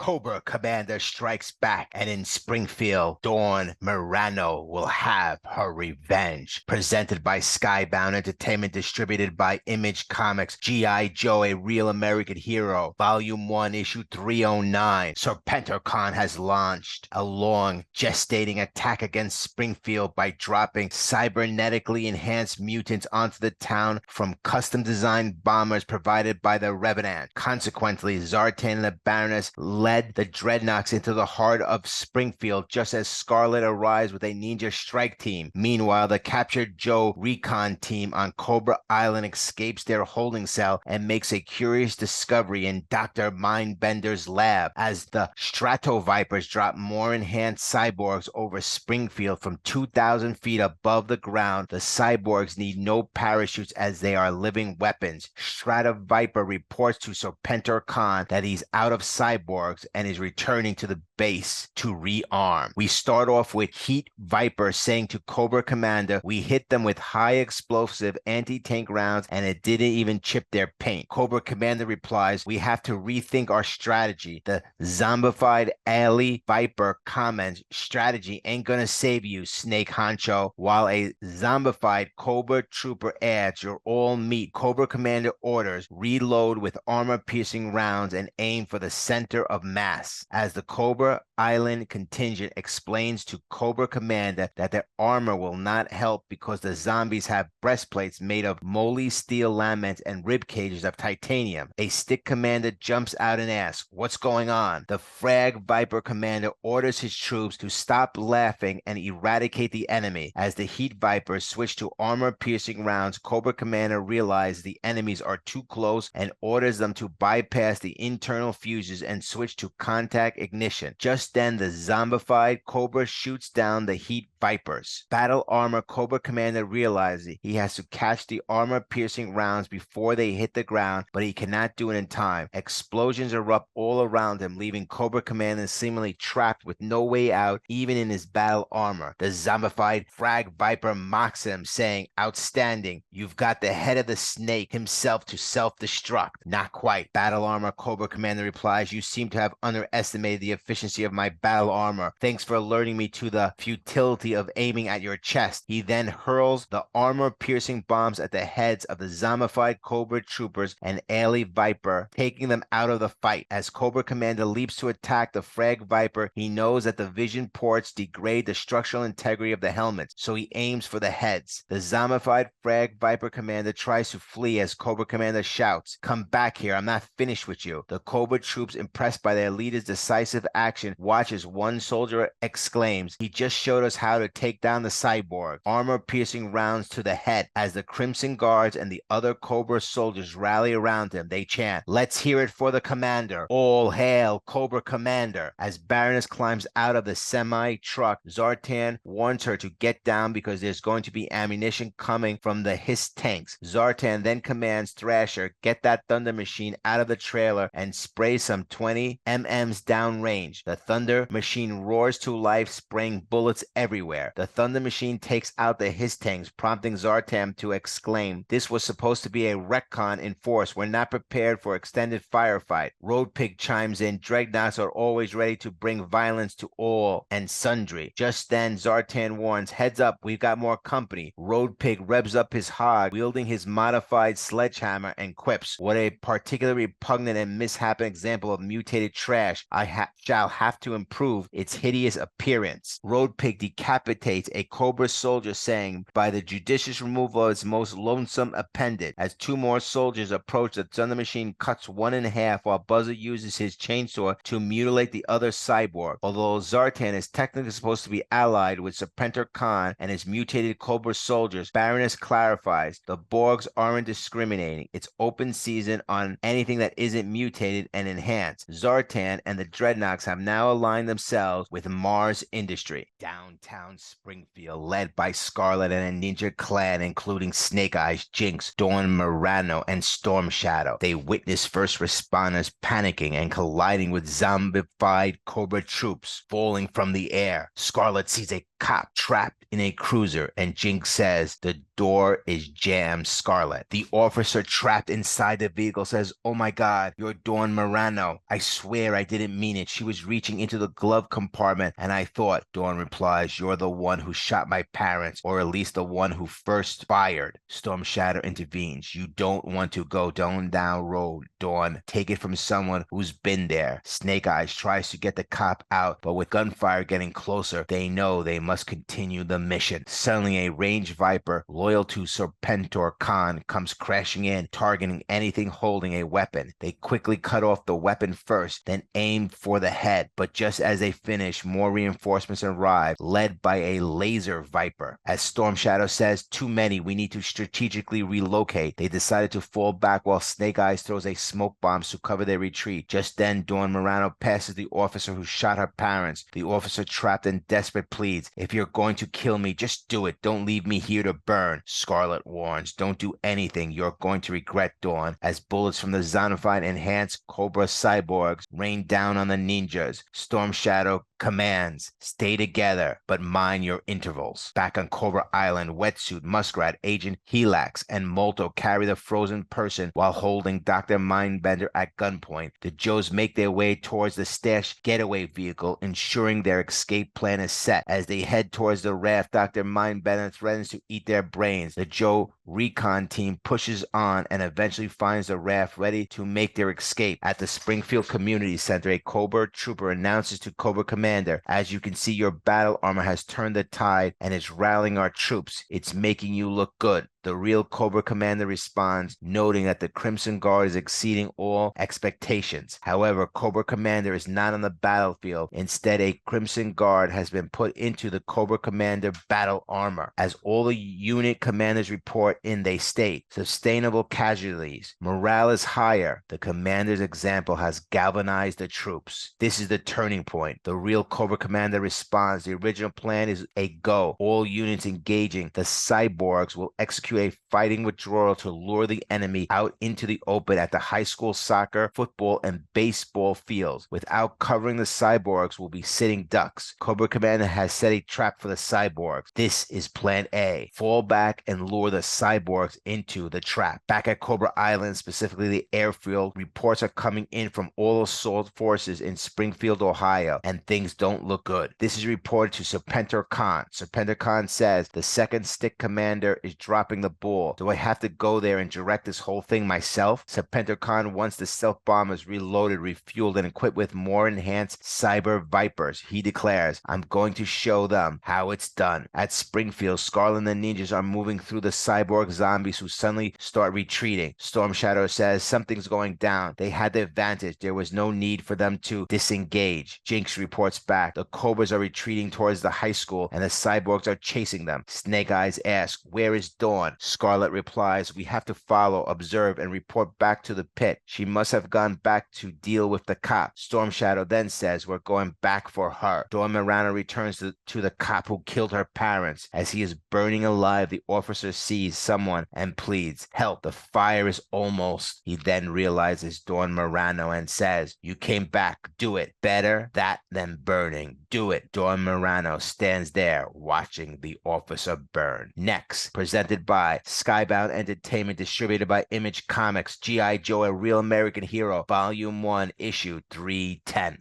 Cobra Commander strikes back, and in Springfield, Dawn Morano will have her revenge. Presented by Skybound Entertainment, distributed by Image Comics. G.I. Joe, a Real American Hero, Volume 1, Issue 309. Serpentor Khan has launched a long gestating attack against Springfield by dropping cybernetically enhanced mutants onto the town from custom-designed bombers provided by the Revenant. Consequently, Zartan and the Baroness led the dreadnoks into the heart of Springfield just as Scarlett arrives with a ninja strike team. Meanwhile, the captured Joe recon team on Cobra Island escapes their holding cell and makes a curious discovery in Doctor Mindbender's lab as the Stratovipers drop more enhanced cyborgs over Springfield from 2,000 feet above the ground. The cyborgs need no parachutes as they are living weapons. Stratoviper reports to Serpentor Khan that he's out of cyborgs and is returning to the base to rearm. We start off with Heat Viper saying to Cobra Commander, "We hit them with high explosive anti-tank rounds and it didn't even chip their paint." Cobra Commander replies, "We have to rethink our strategy." The zombified alley Viper comments, "Strategy ain't gonna save you, Snake Honcho," while a zombified Cobra Trooper adds, "You're all meat." Cobra Commander orders, "Reload with armor-piercing rounds and aim for the center of mass." As the Cobra Island contingent explains to Cobra Commander that their armor will not help because the zombies have breastplates made of moly steel laments and rib cages of titanium. A stick commander jumps out and asks, "What's going on?" The Frag Viper commander orders his troops to stop laughing and eradicate the enemy. As the Heat Vipers switch to armor-piercing rounds, Cobra Commander realizes the enemies are too close and orders them to bypass the internal fuses and switch to contact ignition. Just then, the zombified Cobra shoots down the Heat Vipers. Battle armor Cobra Commander realizes he has to catch the armor-piercing rounds before they hit the ground, but he cannot do it in time. Explosions erupt all around him, leaving Cobra Commander seemingly trapped with no way out, even in his battle armor. The zombified Frag Viper mocks him, saying, "Outstanding, you've got the head of the snake himself to self-destruct." "Not quite." Battle armor Cobra Commander replies, "You seem to have underestimated the efficiency of my battle armor. Thanks for alerting me to the futility of aiming at your chest." He then hurls the armor-piercing bombs at the heads of the zombified Cobra troopers and Alley Viper, taking them out of the fight. As Cobra Commander leaps to attack the Frag Viper, he knows that the vision ports degrade the structural integrity of the helmets, so he aims for the heads. The zombified Frag Viper commander tries to flee as Cobra Commander shouts, "Come back here, I'm not finished with you." The Cobra troops, impressed by their leader's decisive action, watch as one soldier exclaims, "He just showed us how to take down the cyborg." Armor-piercing rounds to the head. As the Crimson Guards and the other Cobra soldiers rally around him, they chant, "Let's hear it for the commander. All hail Cobra Commander." As Baroness climbs out of the semi-truck, Zartan warns her to get down because there's going to be ammunition coming from the Hiss tanks. Zartan then commands Thrasher, "Get that Thunder Machine out of the trailer and spray some 20 MMs downrange." The Thunder Machine roars to life, spraying bullets everywhere. The Thunder Machine takes out the Hiss tanks, prompting Zartan to exclaim, "This was supposed to be a recon in force. We're not prepared for extended firefight." Road Pig chimes in, "Dreadnoks are always ready to bring violence to all and sundry." Just then, Zartan warns, "Heads up, we've got more company." Road Pig revs up his hog, wielding his modified sledgehammer, and quips, "What a particularly repugnant and mishappen example of mutated trash. I shall have to improve its hideous appearance." Road Pig decapitates a Cobra soldier, saying, "By the judicious removal of its most loathsome appendage." As two more soldiers approach, the Thunder Machine cuts one in half while Buzzer uses his chainsaw to mutilate the other cyborg. Although Zartan is technically supposed to be allied with Serpentor Khan and his mutated Cobra soldiers, Baroness clarifies, "The Borgs aren't discriminating. It's open season on anything that isn't mutated and enhanced." Zartan and the Dreadnoks have now aligned themselves with Mars Industry. Downtown Springfield, led by Scarlett and a ninja clan including Snake Eyes, Jinx, Dawn Morano, and Storm Shadow. They witness first responders panicking and colliding with zombified Cobra troops falling from the air. Scarlett sees a cop trapped in a cruiser, and Jinx says the door is jammed. Scarlett, the officer trapped inside the vehicle, says, "Oh my God, you're Dawn Morano. I swear I didn't mean it. She was reaching into the glove compartment and I thought." Dawn replies, "You're the one who shot my parents, or at least the one who first fired." Storm Shadow intervenes. "You don't want to go down that road, Dawn. Take it from someone who's been there." Snake Eyes tries to get the cop out, but with gunfire getting closer, they know they must continue the mission. Suddenly, a range Viper loyal to Serpentor Khan comes crashing in, targeting anything holding a weapon. They quickly cut off the weapon first, then aim for the head. But just as they finish, more reinforcements arrive, led by a laser Viper. As Storm Shadow says, "Too many, we need to strategically relocate." They decided to fall back while Snake Eyes throws a smoke bomb to cover their retreat. Just then, Dawn Morano passes the officer who shot her parents. The officer, trapped and desperate, pleads, "If you're going to kill me, just do it. Don't leave me here to burn." Scarlett warns, "Don't do anything. You're going to regret, Dawn." As bullets from the zombified enhanced Cobra cyborgs rain down on the ninjas, Storm Shadow commands, "Stay together, but mind your intervals." Back on Cobra Island, Wetsuit, Muskrat, Agent Helax, and Molto carry the frozen person while holding Doctor Mindbender at gunpoint. The Joes make their way towards the stashed getaway vehicle, ensuring their escape plan is set. As they head towards the raft, Doctor Mindbender threatens to eat their brains. The Joe recon team pushes on and eventually finds the raft ready to make their escape. At the Springfield Community Center, a Cobra trooper announces to Cobra Commander, "As you can see, your battle armor has turned the tide and is rallying our troops. It's making you look good." The real Cobra Commander responds, noting that the Crimson Guard is exceeding all expectations. However, Cobra Commander is not on the battlefield. Instead, a Crimson Guard has been put into the Cobra Commander battle armor. As all the unit commanders report in, they state, "Sustainable casualties. Morale is higher. The commander's example has galvanized the troops." This is the turning point. The real Cobra Commander responds, "The original plan is a go. All units engaging the cyborgs will execute a fighting withdrawal to lure the enemy out into the open at the high school soccer, football, and baseball fields. Without covering the cyborgs, will be sitting ducks. Cobra Commander has set a trap for the cyborgs. This is plan A. Fall back and lure the cyborgs into the trap." Back at Cobra Island, specifically the airfield, reports are coming in from all assault forces in Springfield, Ohio, and things don't look good. This is reported to Serpentor Khan. Serpentor Khan says, "The second stick commander is dropping the ball. Do I have to go there and direct this whole thing myself?" Serpentor Khan wants the stealth bombers reloaded, refueled, and equipped with more enhanced cyber Vipers. He declares, "I'm going to show them how it's done." At Springfield, Scarlett and the ninjas are moving through the cyborg zombies who suddenly start retreating. Storm Shadow says, "Something's going down. They had the advantage. There was no need for them to disengage." Jinx reports back, "The Cobras are retreating towards the high school and the cyborgs are chasing them." Snake Eyes asks, "Where is Dawn?" Scarlett replies, "We have to follow, observe, and report back to the pit. She must have gone back to deal with the cop." Storm Shadow then says, "We're going back for her." Dawn Morano returns to the cop who killed her parents. As he is burning alive, the officer sees someone and pleads, "Help, the fire is almost." He then realizes Dawn Morano and says, "You came back. Do it. Better that than burning. Do it." Dawn Morano stands there watching the officer burn. Next, presented by Skybound Entertainment, distributed by Image Comics, G.I. Joe, A Real American Hero, Volume 1, Issue 310.